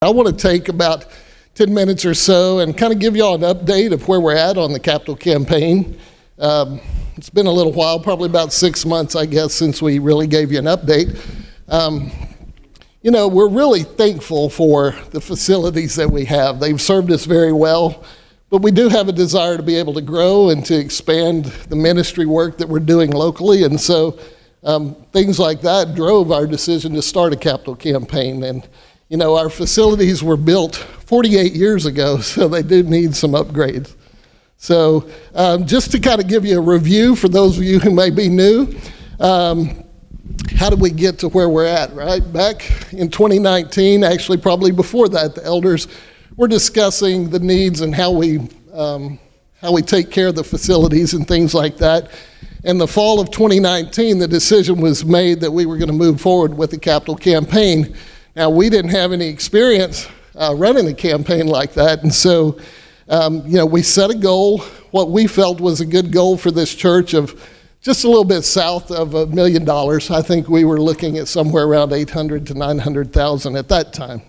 I want to take about 10 minutes or so and kind of give y'all an update of where we're at on the capital campaign. It's been a little while, probably about 6 months, I guess, since we really gave you an update. We're really thankful for the facilities that we have. They've served us very well, but we do have a desire to be able to grow and to expand the ministry work that we're doing locally, and so things like that drove our decision to start a capital campaign. And our facilities were built 48 years ago, so they do need some upgrades. So just to kind of give you a review for those of you who may be new, how did we get to where we're at, right? Back in 2019, actually probably before that, the elders were discussing the needs and how we take care of the facilities and things like that. In the fall of 2019, the decision was made that we were going to move forward with the capital campaign. Now, we didn't have any experience running a campaign like that, and so we set a goal, what we felt was a good goal for this church of just a little bit south of $1 million. I think we were looking at somewhere around $800,000 to $900,000 at that time.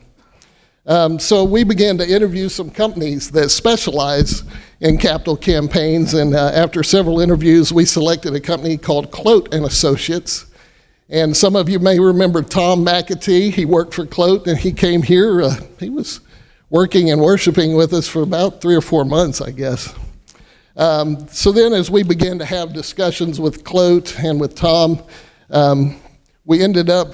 So we began to interview some companies that specialize in capital campaigns, and after several interviews, we selected a company called Clote and Associates. And some of you may remember Tom McAtee. He worked for Clote, and he came here. He was working and worshiping with us for about 3 or 4 months, I guess. So then as we began to have discussions with Clote and with Tom, we ended up,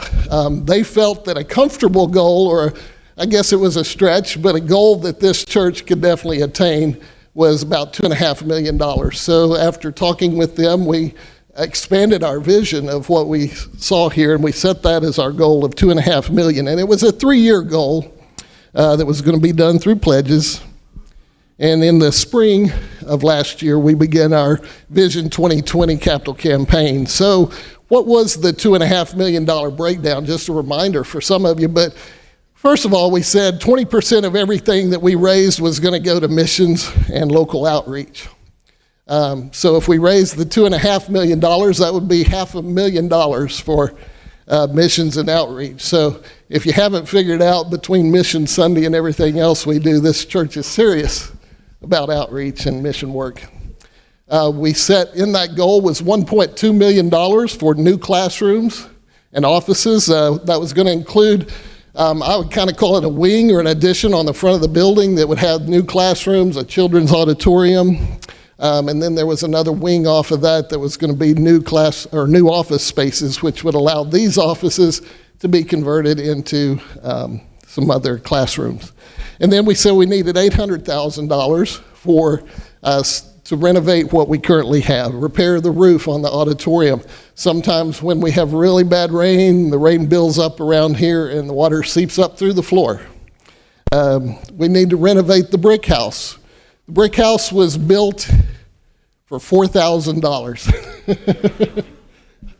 they felt that a comfortable goal, or I guess it was a stretch, but a goal that this church could definitely attain was about $2.5 million. So after talking with them, we expanded our vision of what we saw here, and we set that as our goal of $2.5 million. And it was a 3-year goal that was going to be done through pledges. And in the spring of last year, we began our Vision 2020 capital campaign. So what was the $2.5 million breakdown? Just a reminder for some of you, but first of all, we said 20% of everything that we raised was going to go to missions and local outreach. So if we raised the $2.5 million, that would be $500,000 for missions and outreach. So if you haven't figured out between Mission Sunday and everything else we do, this church is serious about outreach and mission work. We set in that goal was $1.2 million for new classrooms and offices. That was going to include, I would kind of call it a wing or an addition on the front of the building that would have new classrooms, a children's auditorium, and then there was another wing off of that was going to be new office spaces, which would allow these offices to be converted into some other classrooms. And then we said we needed $800,000 for us to renovate what we currently have, repair the roof on the auditorium. Sometimes when we have really bad rain, the rain builds up around here and the water seeps up through the floor. We need to renovate the brick house. The brick house was built for $4,000,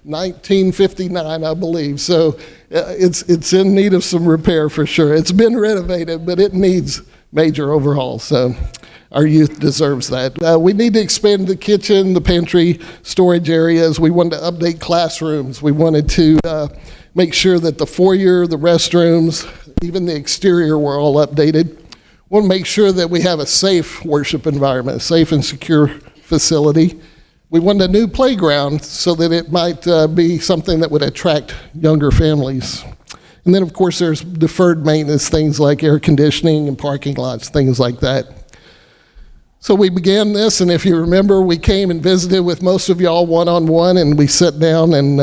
1959, I believe. So it's in need of some repair for sure. It's been renovated, but it needs major overhaul. So our youth deserves that. We need to expand the kitchen, the pantry, storage areas. We wanted to update classrooms. We wanted to make sure that the foyer, the restrooms, even the exterior were all updated. We want to make sure that we have a safe worship environment, a safe and secure facility. We want a new playground so that it might be something that would attract younger families. And then, of course, there's deferred maintenance, things like air conditioning and parking lots, things like that. So we began this, and if you remember, we came and visited with most of y'all one-on-one, and we sat down and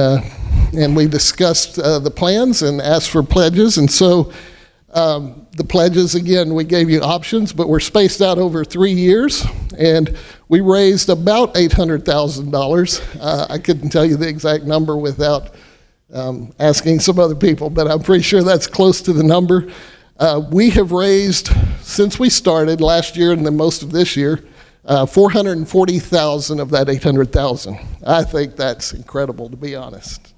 we discussed the plans and asked for pledges. And so the pledges, again, we gave you options, but we're spaced out over 3 years, and we raised about $800,000. I couldn't tell you the exact number without asking some other people, but I'm pretty sure that's close to the number. We have raised, since we started last year and then most of this year, $440,000 of that $800,000. I think that's incredible, to be honest.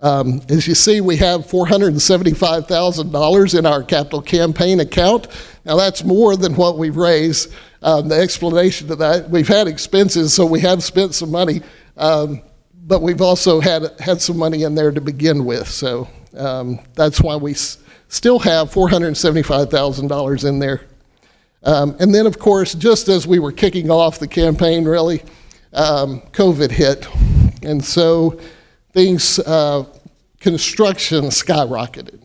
As you see, we have $475,000 in our capital campaign account. Now that's more than what we've raised. The explanation to that, we've had expenses, so we have spent some money, but we've also had some money in there to begin with. So that's why we still have $475,000 in there. And then, of course, just as we were kicking off the campaign, really, COVID hit. And so things, construction skyrocketed.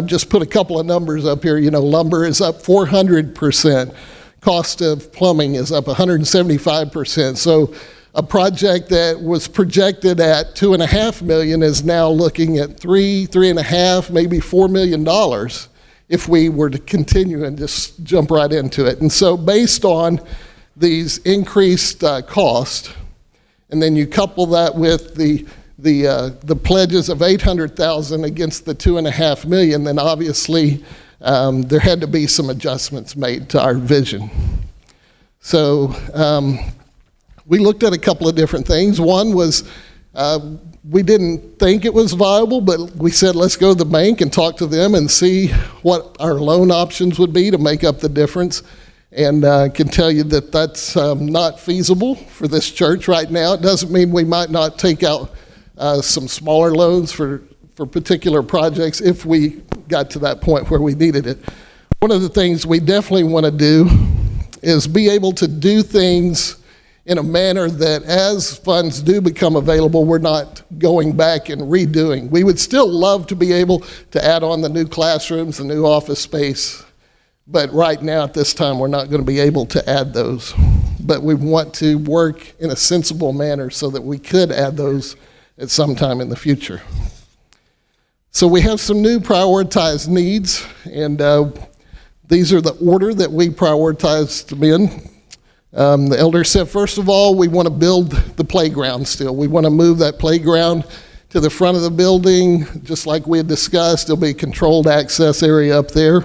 Just put a couple of numbers up here. You know, lumber is up 400%. Cost of plumbing is up 175%. So a project that was projected at $2.5 million is now looking at $3.5, maybe $4 million if we were to continue and just jump right into it. And so based on these increased costs, and then you couple that with the pledges of $800,000 against the $2.5 million, then obviously there had to be some adjustments made to our vision. So we looked at a couple of different things. One was we didn't think it was viable, but we said, let's go to the bank and talk to them and see what our loan options would be to make up the difference. And I can tell you that that's not feasible for this church right now. It doesn't mean we might not take out some smaller loans for particular projects if we got to that point where we needed it. One of the things we definitely want to do is be able to do things in a manner that as funds do become available, we're not going back and redoing. We would still love to be able to add on the new classrooms, the new office space, but right now at this time we're not going to be able to add those. But we want to work in a sensible manner so that we could add those at some time in the future. So we have some new prioritized needs, and these are the order that we prioritized them in. The elder said, first of all, we want to build the playground still. We want to move that playground to the front of the building, just like we had discussed. There'll be a controlled access area up there.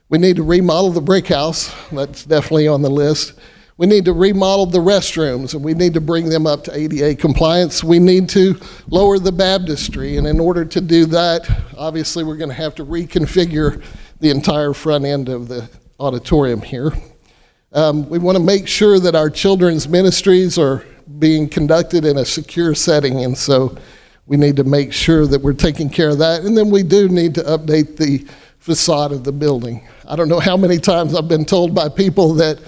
We need to remodel the brick house. That's definitely on the list. We need to remodel the restrooms, and we need to bring them up to ADA compliance. We need to lower the baptistry, and in order to do that, obviously we're going to have to reconfigure the entire front end of the auditorium here. We want to make sure that our children's ministries are being conducted in a secure setting, and so we need to make sure that we're taking care of that. And then we do need to update the facade of the building. I don't know how many times I've been told by people that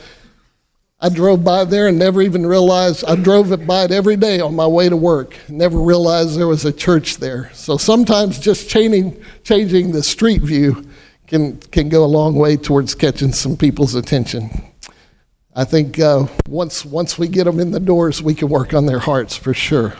I drove by there and never even realized, I drove by it every day on my way to work, never realized there was a church there. So sometimes just changing the street view can go a long way towards catching some people's attention. I think once we get them in the doors, we can work on their hearts for sure.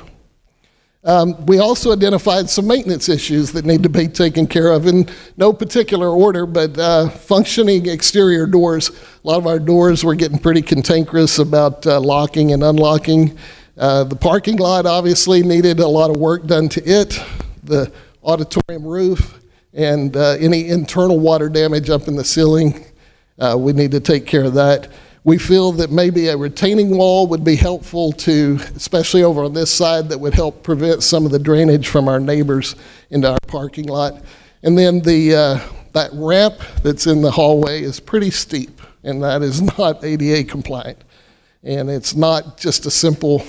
We also identified some maintenance issues that need to be taken care of in no particular order, but functioning exterior doors. A lot of our doors were getting pretty cantankerous about locking and unlocking. The parking lot obviously needed a lot of work done to it, the auditorium roof, and any internal water damage up in the ceiling. We need to take care of that. We feel that maybe a retaining wall would be helpful to, especially over on this side, that would help prevent some of the drainage from our neighbors into our parking lot. And then that ramp that's in the hallway is pretty steep, and that is not ADA compliant. And it's not just a simple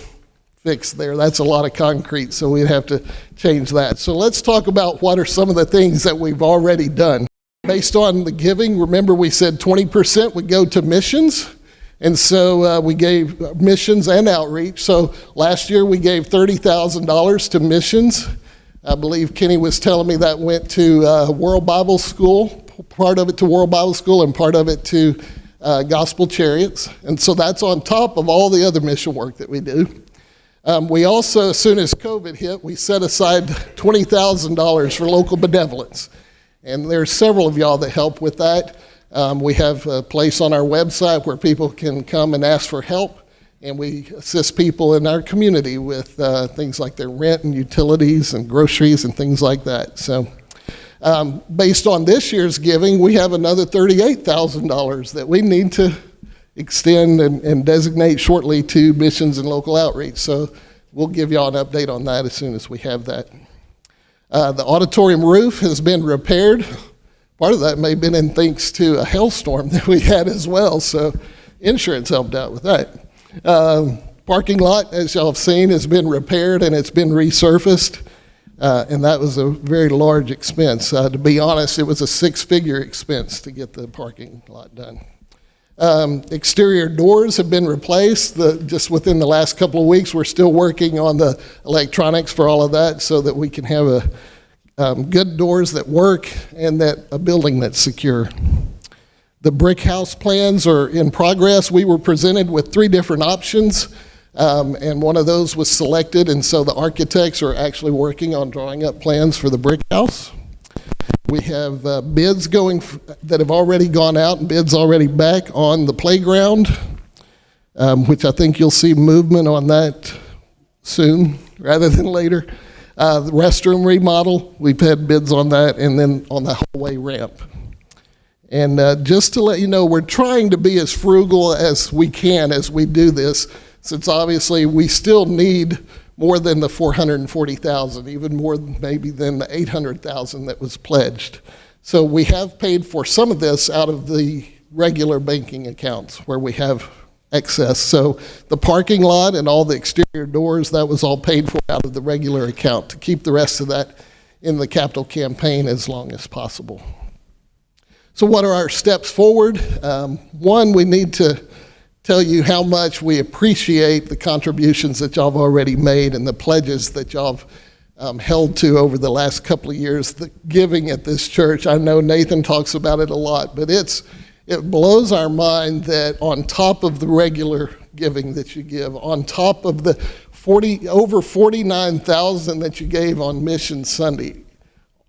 fix there. That's a lot of concrete, so we'd have to change that. So let's talk about what are some of the things that we've already done. Based on the giving, remember we said 20% would go to missions. And so we gave missions and outreach. So last year we gave $30,000 to missions. I believe Kenny was telling me that went to World Bible School, part of it to World Bible School and part of it to Gospel Chariots. And so that's on top of all the other mission work that we do. We also, as soon as COVID hit, we set aside $20,000 for local benevolence. And there's several of y'all that help with that. We have a place on our website where people can come and ask for help, and we assist people in our community with things like their rent and utilities and groceries and things like that. So based on this year's giving, we have another $38,000 that we need to extend and designate shortly to missions and local outreach. So we'll give y'all an update on that as soon as we have that. The auditorium roof has been repaired. Part of that may have been in thanks to a hailstorm that we had as well, so insurance helped out with that. Parking lot, as y'all have seen, has been repaired and it's been resurfaced. And that was a very large expense. To be honest, it was a six-figure expense to get the parking lot done. Exterior doors have been replaced. Just within the last couple of weeks, we're still working on the electronics for all of that so that we can have good doors that work and a building that's secure. The brick house plans are in progress. We were presented with 3 different options, and one of those was selected, and so the architects are actually working on drawing up plans for the brick house. We have bids that have already gone out and bids already back on the playground, which I think you'll see movement on that soon rather than later. The restroom remodel, we've had bids on that, and then on the hallway ramp. And just to let you know, we're trying to be as frugal as we can as we do this, since obviously we still need more than the $440,000, even more maybe than the $800,000 that was pledged. So we have paid for some of this out of the regular banking accounts where we have excess. So the parking lot and all the exterior doors, that was all paid for out of the regular account to keep the rest of that in the capital campaign as long as possible. So what are our steps forward? One, we need to tell you how much we appreciate the contributions that y'all have already made and the pledges that y'all have held to over the last couple of years. The giving at this church, I know Nathan talks about it a lot, but it blows our mind that on top of the regular giving that you give, on top of the over $49,000 that you gave on Mission Sunday,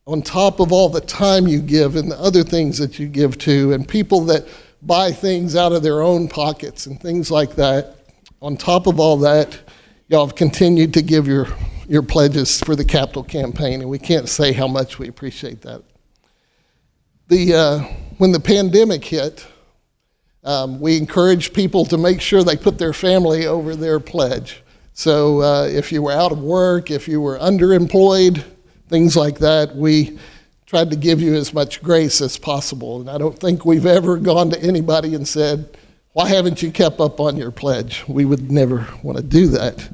on top of all the time you give and the other things that you give to, and people that buy things out of their own pockets and things like that. On top of all that, y'all have continued to give your pledges for the capital campaign, and we can't say how much we appreciate that. When the pandemic hit, we encouraged people to make sure they put their family over their pledge. So if you were out of work, if you were underemployed, things like that, we tried to give you as much grace as possible. And I don't think we've ever gone to anybody and said, why haven't you kept up on your pledge? We would never want to do that.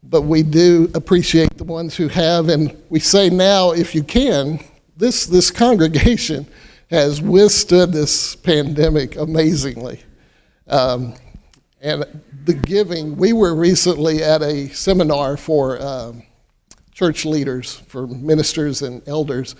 But we do appreciate the ones who have, and we say now, if you can, this congregation has withstood this pandemic amazingly. And the giving, we were recently at a seminar for church leaders, for ministers and elders,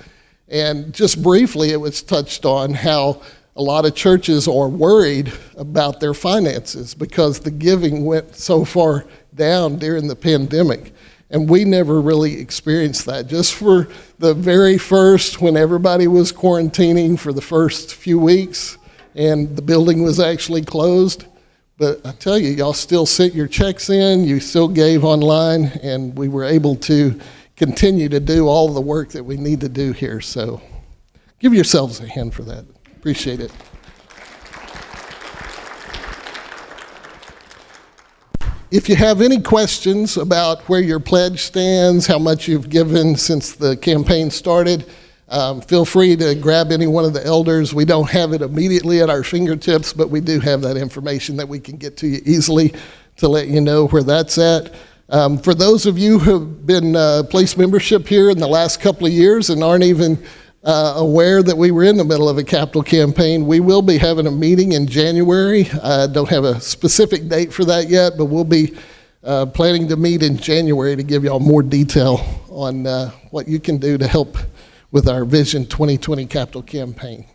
and just briefly, it was touched on how a lot of churches are worried about their finances because the giving went so far down during the pandemic. And we never really experienced that. Just for the very first, when everybody was quarantining for the first few weeks and the building was actually closed. But I tell you, y'all still sent your checks in, you still gave online, and we were able to continue to do all the work that we need to do here. So give yourselves a hand for that. Appreciate it. If you have any questions about where your pledge stands, how much you've given since the campaign started, feel free to grab any one of the elders. We don't have it immediately at our fingertips, but we do have that information that we can get to you easily to let you know where that's at. For those of you who have been placed membership here in the last couple of years and aren't even aware that we were in the middle of a capital campaign, we will be having a meeting in January. I don't have a specific date for that yet, but we'll be planning to meet in January to give y'all more detail on what you can do to help with our Vision 2020 capital campaign.